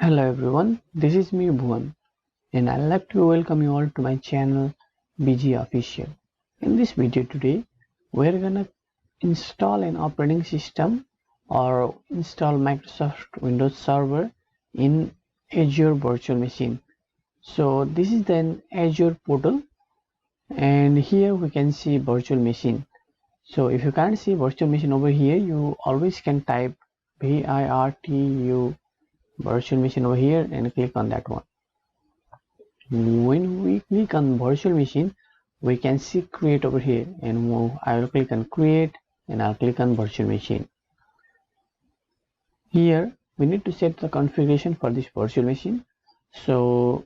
Hello everyone, this is me Bhuvan and I'd like to welcome you all to my channel bgofficial. In this video today, we're gonna install an operating system or install Microsoft Windows Server in Azure Virtual Machine. So this is the Azure portal and here we can see virtual machine. So if you can't see virtual machine over here, you always can type VIRTU virtual machine over here and click on that one. When we click on virtual machine, we can see create over here and I will click on create and I'll click on virtual machine. Here we need to set the configuration for this virtual machine. So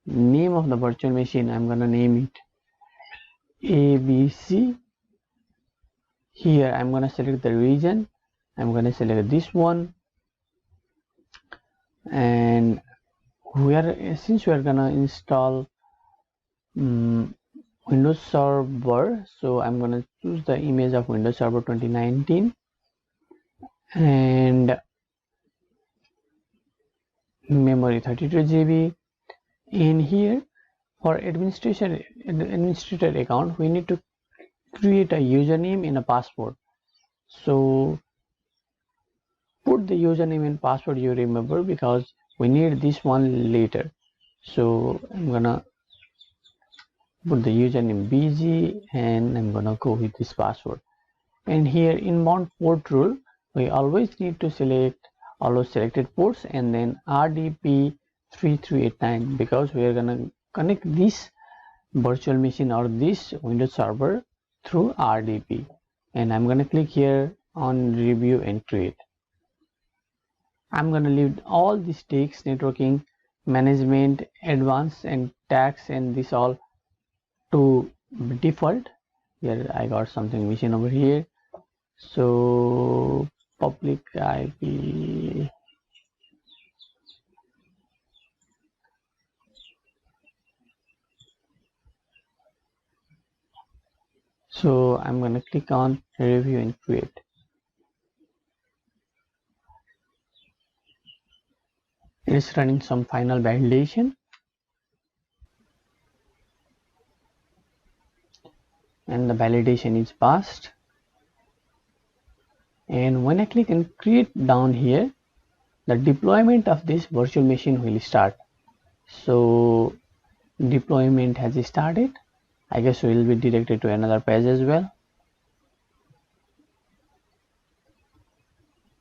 name of the virtual machine, I'm gonna name it ABC. Here I'm gonna select the region, I'm gonna select this one, and since we are gonna install Windows Server, so I'm gonna choose the image of Windows Server 2019 and memory 32 GB. And here for administrator account, we need to create a username and a password. So put the username and password you remember because we need this one later. So I'm gonna put the username BG and I'm gonna go with this password. And here inbound port rule, we always need to select all those selected ports and then RDP 3389 because we are gonna connect this virtual machine or this Windows server through RDP. And I'm gonna click here on review and create. I'm gonna leave all these text, networking, management, advanced and tax and this all to default. Here I got something missing over here. So public IP, so I'm gonna click on review and create. It's running some final validation and the validation is passed. And when I click and create down here, the deployment of this virtual machine will start. So deployment has started. I guess we will be directed to another page as well.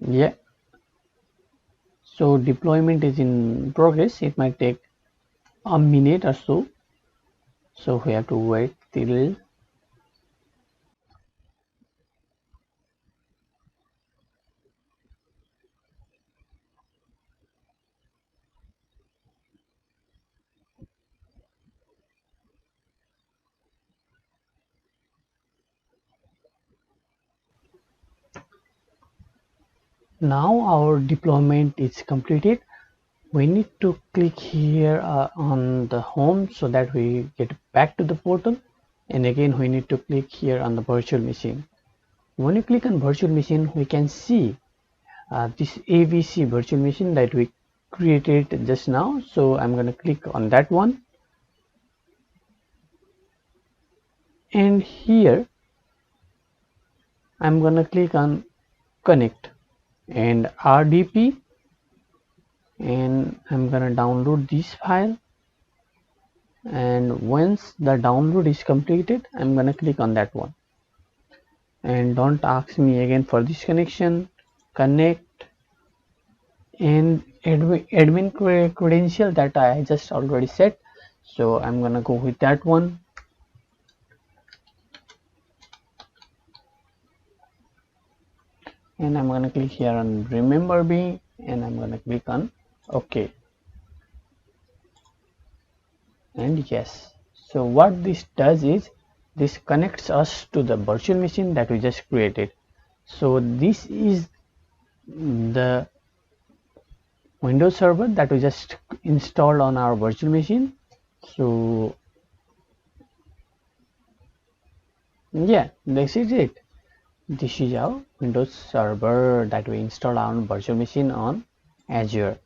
Yeah, so deployment is in progress. It might take a minute or so, so we have to wait till. Now our deployment is completed. We need to click here on the home so that we get back to the portal, and again we need to click here on the virtual machine. When you click on virtual machine, we can see this ABC virtual machine that we created just now. So I'm going to click on that one, and here I'm going to click on connect and RDP, and I'm going to download this file. And once the download is completed, I'm going to click on that one. And don't ask me again for this connection. Connect and admin credential that I just already set. So I'm going to go with that one. And I'm going to click here on remember me and I'm going to click on OK. And yes, so what this does is this connects us to the virtual machine that we just created. So this is the Windows server that we just installed on our virtual machine. So yeah, this is it. This is our Windows server that we installed on virtual machine on Azure.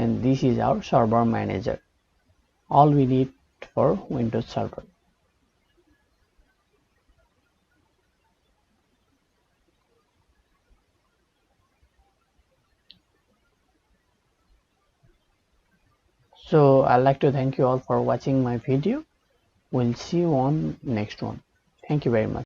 and this is our server manager, all we need for Windows Server. So I'd like to thank you all for watching my video. We'll see you on next one. Thank you very much.